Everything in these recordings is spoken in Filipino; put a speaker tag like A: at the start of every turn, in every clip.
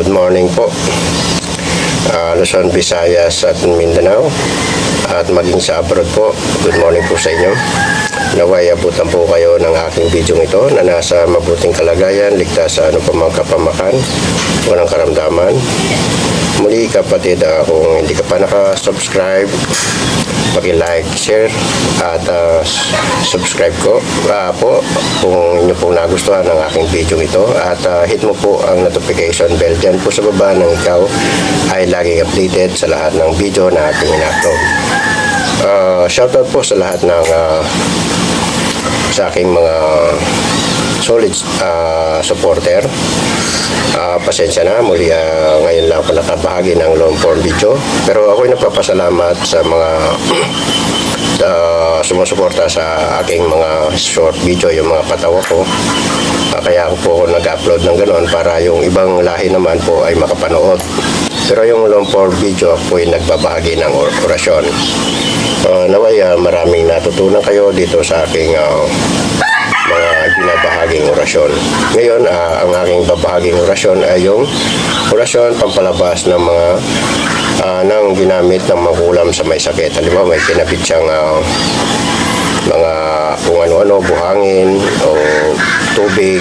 A: Good morning po, Luzon, Visayas at Mindanao at maging sa abroad po. Good morning po sa inyo. Naway abutan po kayo ng aking video ito na nasa mabuting kalagayan, ligtas sa anumang kapamakan, walang karamdaman. Muli kapatid, kung hindi ka pa naka-subscribe, paki-like, share at subscribe ko po kung inyo pong nagustuhan ng aking video ito, at hit mo po ang notification bell dyan po sa baba nang ikaw ay laging updated sa lahat ng video na ating ina-upload. Shoutout po sa lahat ng sa aking mga solid supporter. Pasensya na, muli ngayon lang ako nakabahagi ng long form video, pero ako'y nagpapasalamat sa mga sumusuporta sa aking mga short video, yung mga patawa ko. Kaya ako po nag-upload ng ganoon para yung ibang lahi naman po ay makapanood. Pero yung long form video ako ay nagbabahagi ng orasyon. Naway maraming natutunan kayo dito sa aking mga binabahaging orasyon. Ngayon, ang aking babahaging orasyon ay yung orasyon pampalabas ng mga nang ginamit ng magulam sa may sakit. Halimbawa, may kinabit siyang mga kung ano-ano, buhangin o tubig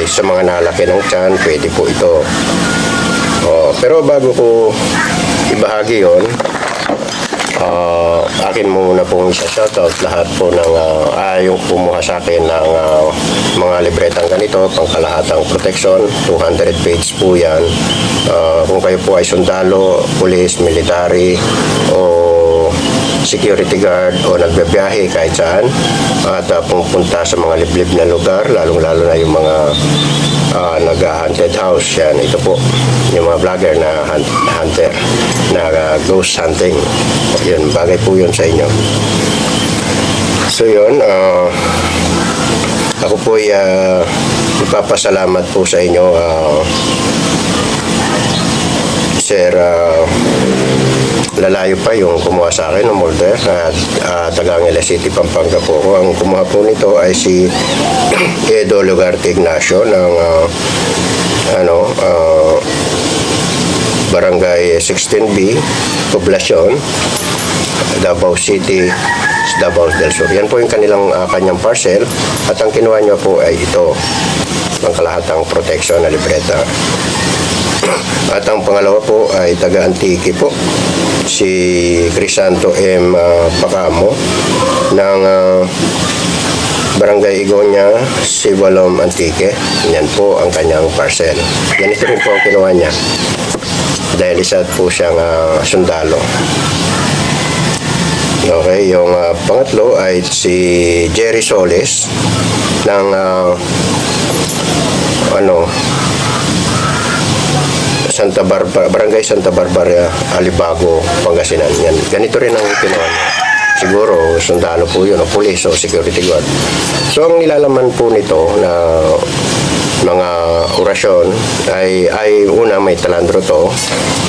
A: sa mga nalaki ng tiyan, pwede po ito. Pero bago ko ibahagi yon, akin muna pong isa-shoutout lahat po ng yung kumuha sa akin ng mga libretang ganito, pangkalahatang protection. 200 page po yan. Kung kayo po ay sundalo, police, military o security guard o nagbibiyahe kahit saan at pumunta sa mga liblib na lugar, lalong-lalo na yung mga nag-haunted house, yan, ito po yung mga vlogger na hunter na ghost hunting, yun, bagay po yun sa inyo. So yun, ako po ay ipapasalamat po sa inyo, Sir lalayo pa yung kumuha sa akin ng molder at taga Angeles City, Pampanga po. Ang kumuha po nito ay si Edo Lugarte Ignacio ng Barangay 16B, Poblacion, Davao City, Davao del Sur. Yan po yung kanyang parcel, at ang kinuha niya po ay ito, ang kalahatang protection na libreta. At ang pangalawa po ay taga Antique po, si Crisanto M. Pacamo ng Barangay Igonia, Sibalom, Antique. Yan po ang kanyang parcel. Ganito rin po ang kinuha niya dahil isa po siyang sundalo. Okay, yung pangatlo ay si Jerry Solis ng Santa Barbara, Barangay Santa Barbara, Alibago, Pangasinan. Yan. Ganito rin ang kinuha niya. Siguro, sundalo po yun, o police o security guard. So, ang nilalaman po nito na mga orasyon ay una, may talandro to.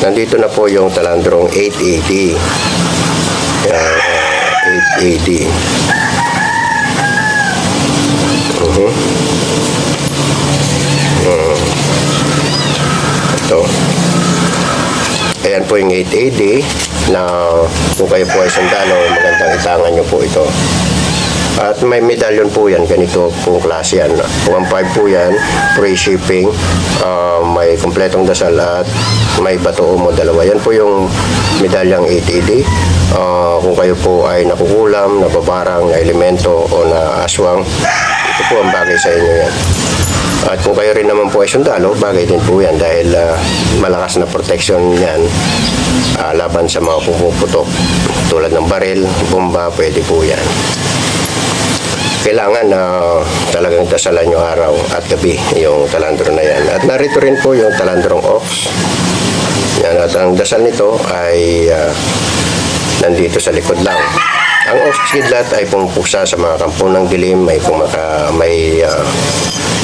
A: Nandito na po yung talandrong 880. 880. Ito. Ayan po yung 880 na kung kayo po ay sundalo, magandang itangan nyo po ito. At may medalyon po yan, ganito pong klase yan. 1.5 po yan, free shipping, may kompletong dasal at may bato mo dalawa. Yan po yung medalyang 880. Kung kayo po ay nakukulam, nababarang, na elemento o na aswang, ito po ang bagay sa inyo yan. At kung kayo rin naman po ay sundalo, bagay din po yan dahil malakas na protection yan laban sa mga pumuputok tulad ng baril, bomba, pwede po yan. Kailangan na talagang dasalan nyo araw at gabi yung talandro na yan. At narito rin po yung talandrong ox. Yan, at ang dasal nito ay nandito sa likod lang. Ang ox kidlat ay pumupusa sa mga kampo ng dilim, may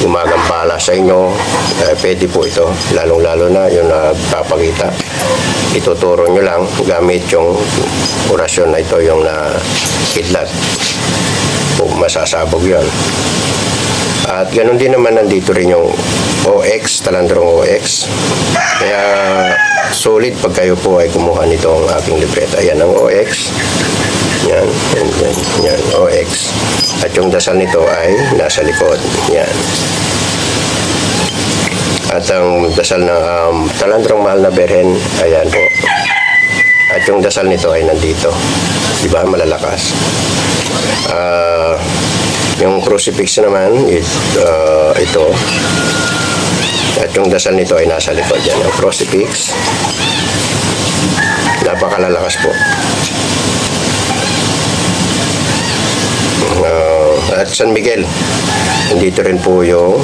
A: gumagambala sa inyo, pwede po ito, lalong-lalo na yung nagpapakita. Ituturo nyo lang gamit yung orasyon na ito, yung na kidlat. Masasabog yan. At ganun din naman nandito rin yung OX, Talandrong OX. Kaya solid pag kayo po ay kumuha nitong aking libreta. Ayan ang OX. Yan, yan, yan, yan, OX. At yung dasal nito ay nasa likod. Yan. At ang dasal ng Talandrong Mahal na Berhen, ayan po. At yung dasal nito ay nandito. Diba? Malalakas. Yung crucifix naman is ito. At yung dasal nito ay nasa likod. Yan ang crucifix. Napakalalakas po. At San Miguel. Nandito rin po yung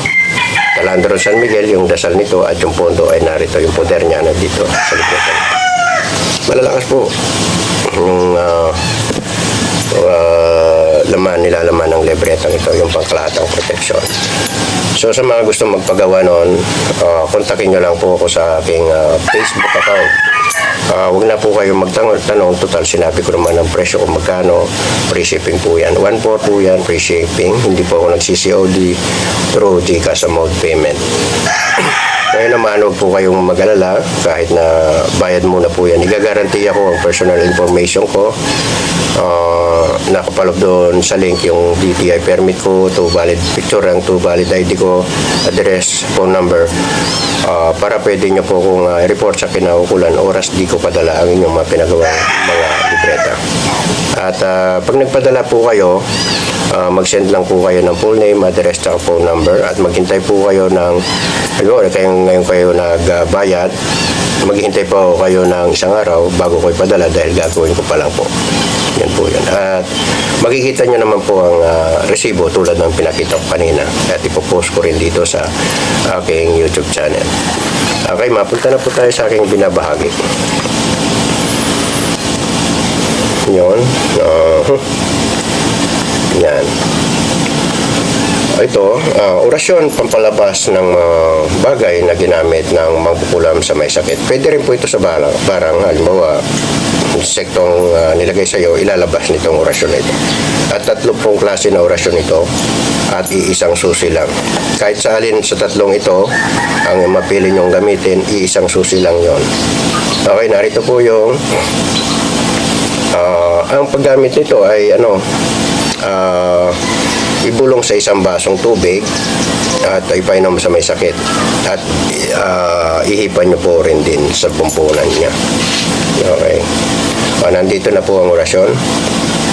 A: Talandrong San Miguel, yung dasal nito, at yung pondo ay narito. Yung poder niya nandito sa likod. Malalakas po yung nilalaman ng libretang ito, yung pangkalatang protection. So sa mga gusto magpagawa noon, kontakin nyo lang po ako sa aking Facebook account. Huwag na po kayo magtanong, total sinabi ko naman ang presyo kung magkano. Free shipping po yan, 1.4 po yan, free shipping. Hindi po ako nag-CCOD through GCash mode payment. Ngayon naman, huwag po kayong mag-alala, kahit na bayad muna po yan. Igagarantiya ko ang personal information ko. Nakapalog doon sa link yung DTI permit ko, 2 valid picture, ang 2 valid ID ko, address, phone number, para pwede nyo po kung report sa kinaukulan oras di ko padala ang inyong mga pinagawang mga libreta. At pag nagpadala po kayo, mag-send lang po kayo ng full name, address, at phone number, at maghintay po kayo ng ngayon kayo nagbayad, maghintay po kayo ng isang araw bago ko ipadala dahil gagawin ko pa lang po. Yan po yan. At makikita nyo naman po ang resibo tulad ng pinakita ko kanina. At ipopost ko rin dito sa aking YouTube channel. Okay, mapunta na po tayo sa aking binabahagi. Yun. Yan. Ito, orasyon pampalabas ng bagay na ginamit ng mangkukulam sa may sakit. Pwede rin po ito sa barang. Halimbawa, insektong nilagay sa iyo, ilalabas nitong orasyon na ito. At 3 pong klase na orasyon ito at iisang susi lang. Kahit sa alin sa 3 ito, ang mapili nyong gamitin, iisang susi lang yon. Okay, narito po yung ang paggamit nito ay ibulong sa isang basong tubig at ipainom sa may sakit at ihipan nyo po rin din sa pumpunan niya. Okay. Nandito na po ang orasyon.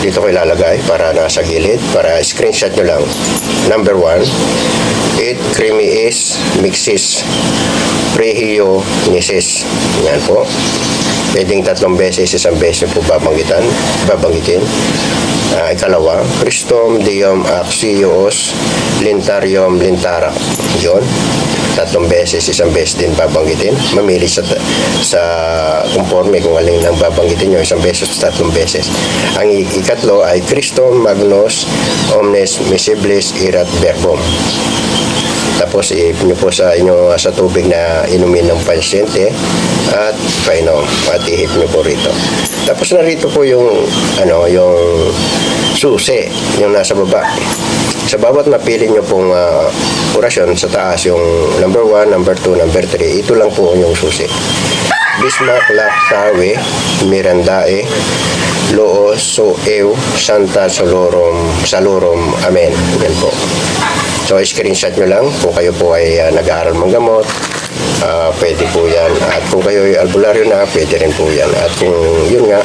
A: Dito ko ilalagay para nasa gilid, para screenshot nyo lang. Number 1, eat creamy is mixis prehio nisis. Yan po. Pwedeng 3 beses, isang beses po babanggitin. Ikalawa, Christom Diom Axios Lintarium Lintara. Yun. 3 beses, isang beses din babanggitin. Mamili sa conforme kung alin lang babanggitin nyo, isang beses, 3 beses. Ang ikatlo ay Christom Magnus Omnes Misiblis Irat Verbum. Tapos i-ip nyo po sa tubig na inumin ng pasyente at painom at ihip nyo po rito. Tapos narito po yung yung susi, yung nasa baba. Sa bawat napili nyo pong orasyon sa taas, yung number 1, number 2, number 3, ito lang po yung susi. Bismak Laktawe Mirandae Loos Soew Santa Salorum Amen. Yan po. So, screenshot nyo lang kung kayo po ay nag-aaral manggamot, pwede po yan. At kung kayo ay albularyo na, pwede rin po yan. At kung yun nga,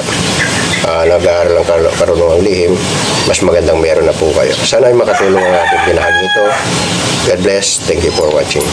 A: nag-aaral ng karunungang lihim, mas magandang meron na po kayo. Sana ay makatulong ang ating binahagi ito. God bless. Thank you for watching.